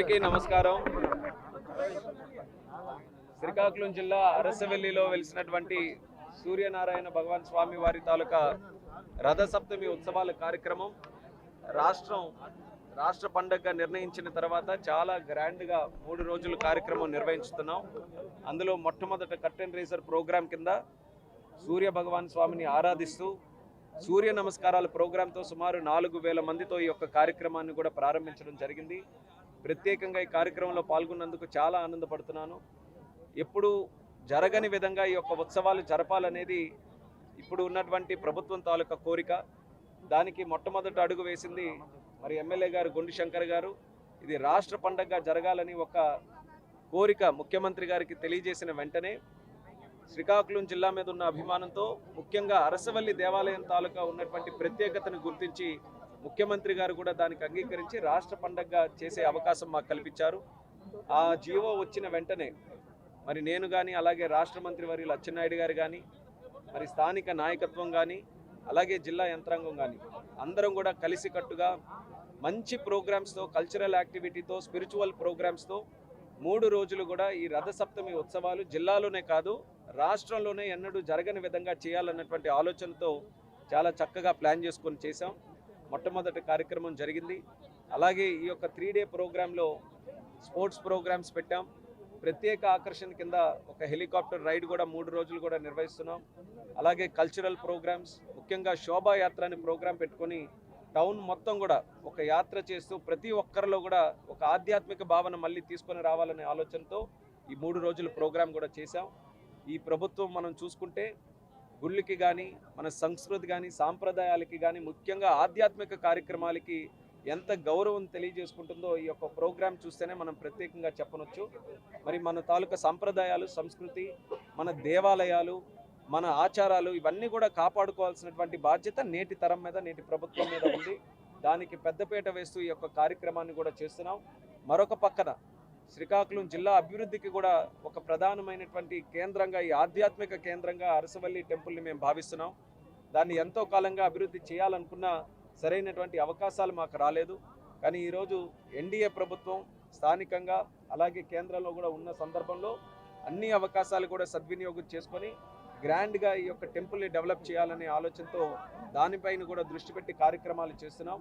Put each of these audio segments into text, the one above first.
అందరికీ నమస్కారం. శ్రీకాకుళం జిల్లా అరసవెల్లిలో వెలిసినటువంటి సూర్యనారాయణ భగవాన్ స్వామి వారి తాలూకా రథసప్తమి ఉత్సవాల కార్యక్రమం రాష్ట్ర పండుగగా నిర్ణయించిన తర్వాత చాలా గ్రాండ్గా 3 రోజుల కార్యక్రమం నిర్వహిస్తున్నాం. అందులో మొట్టమొదట కర్టెన్ రేజర్ ప్రోగ్రాం కింద సూర్య భగవాన్ స్వామిని ఆరాధిస్తూ సూర్య నమస్కారాల ప్రోగ్రాంతో సుమారు 4000 మందితో ఈ యొక్క కార్యక్రమాన్ని కూడా ప్రారంభించడం జరిగింది. ప్రత్యేకంగా ఈ కార్యక్రమంలో పాల్గొన్నందుకు చాలా ఆనందపడుతున్నాను. ఎప్పుడు జరగని విధంగా ఈ యొక్క ఉత్సవాలు జరపాలనేది ఇప్పుడు ఉన్నటువంటి ప్రభుత్వం తాలూకా కోరిక. దానికి మొట్టమొదటి అడుగు వేసింది మరి ఎమ్మెల్యే గారు గొండి శంకర్ గారు. ఇది రాష్ట్ర పండగగా జరగాలని ఒక కోరిక ముఖ్యమంత్రి గారికి తెలియజేసిన వెంటనే శ్రీకాకుళం జిల్లా మీద ఉన్న అభిమానంతో ముఖ్యంగా అరసవల్లి దేవాలయం తాలూకా ఉన్నటువంటి ప్రత్యేకతను గుర్తించి ముఖ్యమంత్రి గారు కూడా దానికి అంగీకరించి రాష్ట్ర పండగగా చేసే అవకాశం మాకు కల్పించారు. ఆ జీవో వచ్చిన వెంటనే మరి నేను కానీ అలాగే రాష్ట్ర మంత్రి వర్యులు అచ్చెన్నాయుడు గారు కానీ మరి స్థానిక నాయకత్వం కానీ అలాగే జిల్లా యంత్రాంగం కానీ అందరం కూడా కలిసికట్టుగా మంచి ప్రోగ్రామ్స్తో కల్చరల్ యాక్టివిటీతో స్పిరిచువల్ ప్రోగ్రామ్స్తో 3 రోజులు కూడా ఈ రథసప్తమి ఉత్సవాలు జిల్లాలోనే కాదు రాష్ట్రంలోనే ఎన్నడూ జరగని విధంగా చేయాలన్నటువంటి ఆలోచనతో చాలా చక్కగా ప్లాన్ చేసుకొని చేశాం. మొట్టమొదటి కార్యక్రమం జరిగింది. అలాగే ఈ యొక్క 3 డే ప్రోగ్రాంలో స్పోర్ట్స్ ప్రోగ్రామ్స్ పెట్టాం. ప్రత్యేక ఆకర్షణ కింద ఒక హెలికాప్టర్ రైడ్ కూడా 3 రోజులు కూడా నిర్వహిస్తున్నాం. అలాగే కల్చరల్ ప్రోగ్రామ్స్ ముఖ్యంగా శోభాయాత్ర అనే ప్రోగ్రాం పెట్టుకొని టౌన్ మొత్తం కూడా ఒక యాత్ర చేస్తూ ప్రతి ఒక్కరిలో కూడా ఒక ఆధ్యాత్మిక భావన మళ్ళీ తీసుకొని రావాలనే ఆలోచనతో ఈ 3 రోజుల ప్రోగ్రాం కూడా చేశాం. ఈ ప్రభుత్వం మనం చూసుకుంటే గుళ్ళకి కానీ మన సంస్కృతి కానీ సాంప్రదాయాలకి కానీ ముఖ్యంగా ఆధ్యాత్మిక కార్యక్రమాలకి ఎంత గౌరవం తెలియజేసుకుంటుందో ఈ యొక్క ప్రోగ్రాం చూస్తేనే మనం ప్రత్యేకంగా చెప్పనొచ్చు. మరి మన తాలూకా సంప్రదాయాలు సంస్కృతి మన దేవాలయాలు మన ఆచారాలు ఇవన్నీ కూడా కాపాడుకోవాల్సినటువంటి బాధ్యత నేటి తరం మీద నేటి ప్రభుత్వం మీద ఉంది. దానికి పెద్దపీట వేస్తూ ఈ యొక్క కార్యక్రమాన్ని కూడా చేస్తున్నాం. మరొక పక్కన శ్రీకాకుళం జిల్లా అభివృద్ధికి కూడా ఒక ప్రధానమైనటువంటి కేంద్రంగా ఈ ఆధ్యాత్మిక కేంద్రంగా అరసవల్లి టెంపుల్ని మేము భావిస్తున్నాం. దాన్ని ఎంతో కాలంగా అభివృద్ధి చేయాలనుకున్న సరైనటువంటి అవకాశాలు మాకు రాలేదు. కానీ ఈరోజు ఎన్డీఏ ప్రభుత్వం స్థానికంగా అలాగే కేంద్రంలో కూడా ఉన్న సందర్భంలో అన్ని అవకాశాలు కూడా సద్వినియోగం చేసుకొని గ్రాండ్గా ఈ యొక్క టెంపుల్ని డెవలప్ చేయాలనే ఆలోచనతో దానిపైన కూడా దృష్టి పెట్టి కార్యక్రమాలు చేస్తున్నాం.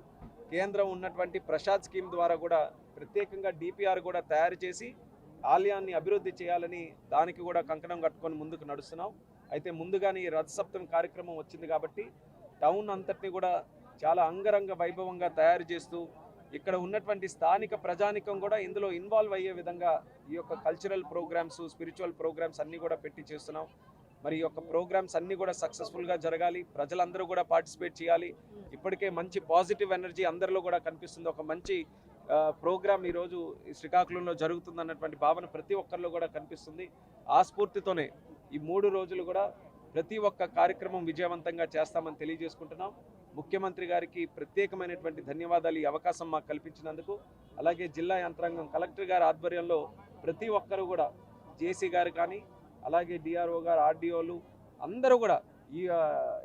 కేంద్రం ఉన్నటువంటి ప్రసాద్ స్కీమ్ ద్వారా కూడా ప్రత్యేకంగా డిపిఆర్ కూడా తయారు చేసి ఆలయాన్ని అభివృద్ధి చేయాలని దానికి కూడా కంకణం కట్టుకొని ముందుకు నడుస్తున్నాం. అయితే ముందుగానే ఈ రథసప్తమి కార్యక్రమం వచ్చింది కాబట్టి టౌన్ అంతటిని కూడా చాలా అంగరంగ వైభవంగా తయారు చేస్తూ ఇక్కడ ఉన్నటువంటి స్థానిక ప్రజానికం కూడా ఇందులో ఇన్వాల్వ్ అయ్యే విధంగా ఈ యొక్క కల్చరల్ ప్రోగ్రామ్స్ స్పిరిచువల్ ప్రోగ్రామ్స్ అన్నీ కూడా పెట్టి చేస్తున్నాం. మరి ఈ యొక్క ప్రోగ్రామ్స్ అన్నీ కూడా సక్సెస్ఫుల్గా జరగాలి. ప్రజలందరూ కూడా పార్టిసిపేట్ చేయాలి. ఇప్పటికే మంచి పాజిటివ్ ఎనర్జీ అందరిలో కూడా కనిపిస్తుంది. ఒక మంచి ప్రోగ్రామ్ ఈరోజు శ్రీకాకుళంలో జరుగుతుందన్నటువంటి భావన ప్రతి ఒక్కరిలో కూడా కనిపిస్తుంది. ఆ స్ఫూర్తితోనే ఈ 3 రోజులు కూడా ప్రతి ఒక్క కార్యక్రమం విజయవంతంగా చేస్తామని తెలియజేసుకుంటున్నాం. ముఖ్యమంత్రి గారికి ప్రత్యేకమైనటువంటి ధన్యవాదాలు ఈ అవకాశం మాకు కల్పించినందుకు. అలాగే జిల్లా యంత్రాంగం కలెక్టర్ గారి ఆధ్వర్యంలో ప్రతి ఒక్కరు కూడా జేసీ గారు కానీ అలాగే డిఆర్ఓ గారు ఆర్డీఓలు అందరూ కూడా ఈ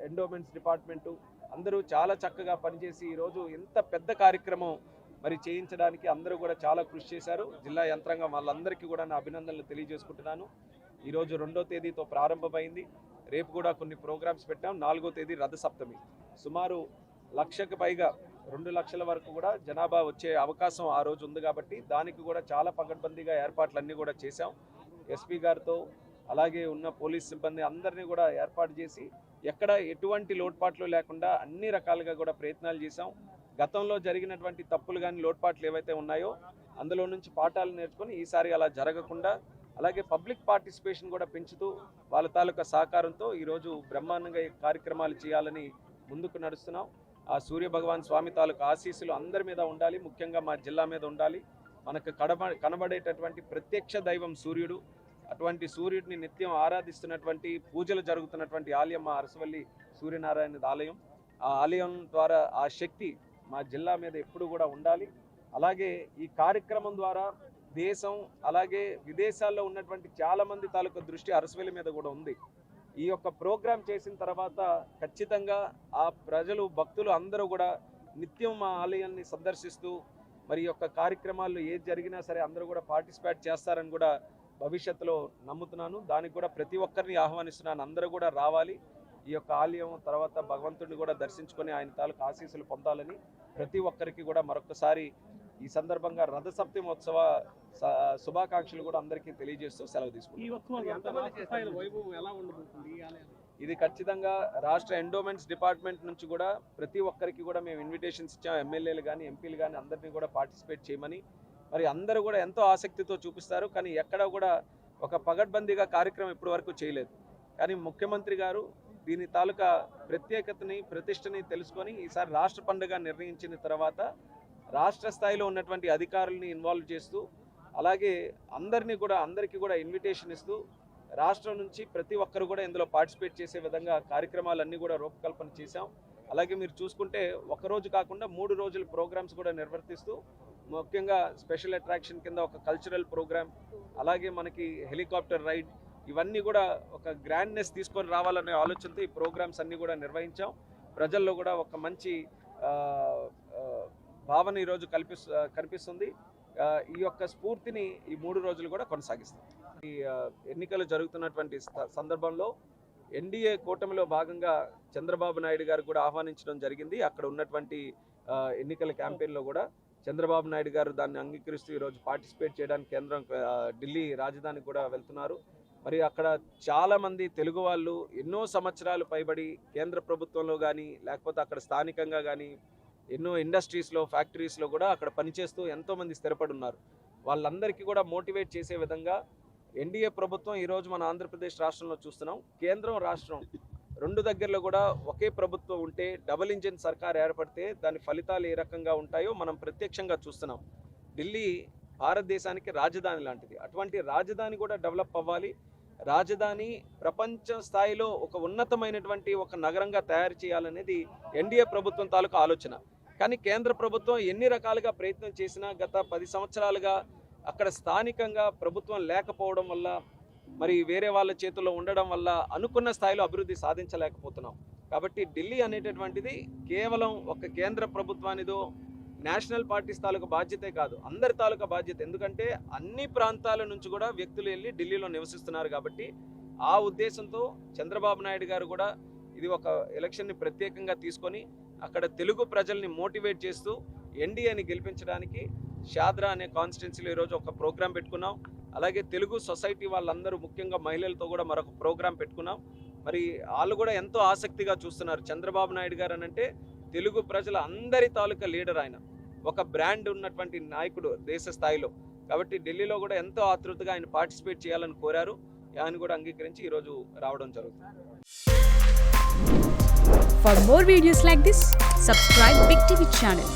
ఎండోమెంట్స్ డిపార్ట్మెంటు అందరూ చాలా చక్కగా పనిచేసి ఈరోజు ఎంత పెద్ద కార్యక్రమం మరి చేయించడానికి అందరూ కూడా చాలా కృషి చేశారు. జిల్లా యంత్రాంగం వాళ్ళందరికీ కూడా నా అభినందనలు తెలియజేసుకుంటున్నాను. ఈరోజు 2వ తేదీతో ప్రారంభమైంది. రేపు కూడా కొన్ని ప్రోగ్రామ్స్ పెట్టాం. 4వ తేదీ రథసప్తమి. సుమారు 1,00,000కి పైగా 2 లక్షల వరకు కూడా జనాభా వచ్చే అవకాశం ఆ రోజు ఉంది కాబట్టి దానికి కూడా చాలా పకడ్బందీగా ఏర్పాట్లన్నీ కూడా చేశాం. ఎస్పీ గారితో అలాగే ఉన్న పోలీస్ సిబ్బంది అందరినీ కూడా ఏర్పాటు చేసి ఎక్కడ ఎటువంటి లోటుపాట్లు లేకుండా అన్ని రకాలుగా కూడా ప్రయత్నాలు చేశాం. గతంలో జరిగినటువంటి తప్పులు కానీ లోటుపాట్లు ఏవైతే ఉన్నాయో అందులో నుంచి పాఠాలు నేర్చుకొని ఈసారి అలా జరగకుండా అలాగే పబ్లిక్ పార్టిసిపేషన్ కూడా పెంచుతూ వాళ్ళ తాలూకా సహకారంతో ఈరోజు బ్రహ్మాండంగా ఈ కార్యక్రమాలు చేయాలని ముందుకు నడుస్తున్నాం. ఆ సూర్య భగవాన్ స్వామి తాలూకా ఆశీస్సులు అందరి మీద ఉండాలి. ముఖ్యంగా మా జిల్లా మీద ఉండాలి. మనకు కనబడేటటువంటి ప్రత్యక్ష దైవం సూర్యుడు. అటువంటి సూర్యుడిని నిత్యం ఆరాధిస్తున్నటువంటి పూజలు జరుగుతున్నటువంటి ఆలయం మా అరసవల్లి సూర్యనారాయణ ఆలయం. ఆ ఆలయం ద్వారా ఆ శక్తి మా జిల్లా మీద ఎప్పుడు కూడా ఉండాలి. అలాగే ఈ కార్యక్రమం ద్వారా దేశం అలాగే విదేశాల్లో ఉన్నటువంటి చాలామంది తాలూకా దృష్టి అరసవల్లి మీద కూడా ఉంది. ఈ యొక్క ప్రోగ్రాం చేసిన తర్వాత ఖచ్చితంగా ఆ ప్రజలు భక్తులు అందరూ కూడా నిత్యం మా ఆలయాన్ని సందర్శిస్తూ మరి ఈ యొక్క కార్యక్రమాల్లో ఏది జరిగినా సరే అందరూ కూడా పార్టిసిపేట్ చేస్తారని కూడా భవిష్యత్తులో నమ్ముతున్నాను. దానికి కూడా ప్రతి ఒక్కరిని ఆహ్వానిస్తున్నాను, అందరూ కూడా రావాలి. ఈ యొక్క ఆలయం తర్వాత భగవంతుడిని కూడా దర్శించుకొని ఆయన తాలూకు ఆశీస్సులు పొందాలని ప్రతి ఒక్కరికి కూడా మరొకసారి ఈ సందర్భంగా రథసప్తమోత్సవ శుభాకాంక్షలు కూడా అందరికీ తెలియజేస్తూ సెలవు తీసుకుంటాం. ఇది ఖచ్చితంగా రాష్ట్ర ఎండోమెంట్స్ డిపార్ట్మెంట్ నుంచి కూడా ప్రతి ఒక్కరికి కూడా మేము ఇన్విటేషన్స్ ఇచ్చాం. ఎమ్మెల్యేలు కానీ ఎంపీలు కానీ అందరినీ కూడా పార్టిసిపేట్ చేయమని. మరి అందరూ కూడా ఎంతో ఆసక్తితో చూపిస్తారు, కానీ ఎక్కడ కూడా ఒక పగడ్బందీగా కార్యక్రమం ఇప్పటి వరకు చేయలేదు. కానీ ముఖ్యమంత్రి గారు దీని తాలూకా ప్రత్యేకతని ప్రతిష్టని తెలుసుకొని ఈసారి రాష్ట్ర పండుగ నిర్ణయించిన తర్వాత రాష్ట్ర స్థాయిలో ఉన్నటువంటి అధికారుల్ని ఇన్వాల్వ్ చేస్తూ అలాగే అందరికీ కూడా ఇన్విటేషన్ ఇస్తూ రాష్ట్రం నుంచి ప్రతి ఒక్కరు కూడా ఇందులో పార్టిసిపేట్ చేసే విధంగా కార్యక్రమాలన్నీ కూడా రూపకల్పన చేశాం. అలాగే మీరు చూసుకుంటే ఒకరోజు కాకుండా 3 రోజుల ప్రోగ్రామ్స్ కూడా నిర్వర్తిస్తూ ముఖ్యంగా స్పెషల్ అట్రాక్షన్ కింద ఒక కల్చరల్ ప్రోగ్రామ్, అలాగే మనకి హెలికాప్టర్ రైడ్, ఇవన్నీ కూడా ఒక గ్రాండ్నెస్ తీసుకొని రావాలనే ఆలోచనతో ఈ ప్రోగ్రామ్స్ అన్నీ కూడా నిర్వహించాం. ప్రజల్లో కూడా ఒక మంచి భావన ఈరోజు కనిపిస్తుంది. ఈ యొక్క స్ఫూర్తిని ఈ 3 రోజులు కూడా కొనసాగిస్తాం. ఈ ఎన్నికలు జరుగుతున్నటువంటి సందర్భంలో ఎన్డీఏ కూటమిలో భాగంగా చంద్రబాబు నాయుడు గారు కూడా ఆహ్వానించడం జరిగింది. అక్కడ ఉన్నటువంటి ఎన్నికల క్యాంపెయిన్లో కూడా చంద్రబాబు నాయుడు గారు దాన్ని అంగీకరిస్తూ ఈరోజు పార్టిసిపేట్ చేయడానికి ఢిల్లీ రాజధానికి కూడా వెళ్తున్నారు. మరి అక్కడ చాలామంది తెలుగు వాళ్ళు ఎన్నో సంవత్సరాలు పైబడి కేంద్ర ప్రభుత్వంలో కానీ లేకపోతే అక్కడ స్థానికంగా కానీ ఎన్నో ఇండస్ట్రీస్లో ఫ్యాక్టరీస్లో కూడా అక్కడ పనిచేస్తూ ఎంతోమంది స్థిరపడి ఉన్నారు. వాళ్ళందరికీ కూడా మోటివేట్ చేసే విధంగా ఎన్డీఏ ప్రభుత్వం ఈరోజు మన ఆంధ్రప్రదేశ్ రాష్ట్రంలో చూస్తున్నాం. కేంద్రం రాష్ట్రం 2 దగ్గరలో కూడా ఒకే ప్రభుత్వం ఉంటే డబుల్ ఇంజిన్ సర్కార్ ఏర్పడితే దాని ఫలితాలు ఏ రకంగా ఉంటాయో మనం ప్రత్యక్షంగా చూస్తున్నాం. ఢిల్లీ భారతదేశానికి రాజధాని లాంటిది. అటువంటి రాజధాని కూడా డెవలప్ అవ్వాలి. రాజధాని ప్రపంచ స్థాయిలో ఒక ఉన్నతమైనటువంటి ఒక నగరంగా తయారు చేయాలనేది ఎన్డీఏ ప్రభుత్వం తాలూకు ఆలోచన. కానీ కేంద్ర ప్రభుత్వం ఎన్ని రకాలుగా ప్రయత్నం చేసినా గత 10 సంవత్సరాలుగా అక్కడ స్థానికంగా ప్రభుత్వం లేకపోవడం వల్ల మరి వేరే వాళ్ళ చేతుల్లో ఉండడం వల్ల అనుకున్న స్థాయిలో అభివృద్ధి సాధించలేకపోతున్నాం. కాబట్టి ఢిల్లీ అనేటటువంటిది కేవలం ఒక కేంద్ర ప్రభుత్వానిదో నేషనల్ పార్టీస్ తాలూకా బాధ్యతే కాదు, అందరి తాలూకా బాధ్యత. ఎందుకంటే అన్ని ప్రాంతాల నుంచి కూడా వ్యక్తులు వెళ్ళి ఢిల్లీలో నివసిస్తున్నారు. కాబట్టి ఆ ఉద్దేశంతో చంద్రబాబు నాయుడు గారు కూడా ఇది ఒక ఎలక్షన్ని ప్రత్యేకంగా తీసుకొని అక్కడ తెలుగు ప్రజల్ని మోటివేట్ చేస్తూ ఎన్డీఏని గెలిపించడానికి షాద్రా అనే కాన్స్టిట్యున్సీలో ఈరోజు ఒక ప్రోగ్రాం పెట్టుకున్నాం. అలాగే తెలుగు సొసైటీ వాళ్ళందరూ ముఖ్యంగా మహిళలతో కూడా మరొక ప్రోగ్రాం పెట్టుకున్నాం. మరి వాళ్ళు కూడా ఎంతో ఆసక్తిగా చూస్తున్నారు. చంద్రబాబు నాయుడు గారు అనంటే తెలుగు ప్రజల అందరి తాలూకా లీడర్, ఆయన ఒక బ్రాండ్ ఉన్నటువంటి నాయకుడు దేశ స్థాయిలో. కాబట్టి ఢిల్లీలో కూడా ఎంతో ఆతృతగా ఆయన పార్టిసిపేట్ చేయాలని కోరారు. ఆయన కూడా అంగీకరించి ఈరోజు రావడం జరుగుతుంది. For more videos like this, subscribe Big TV channel.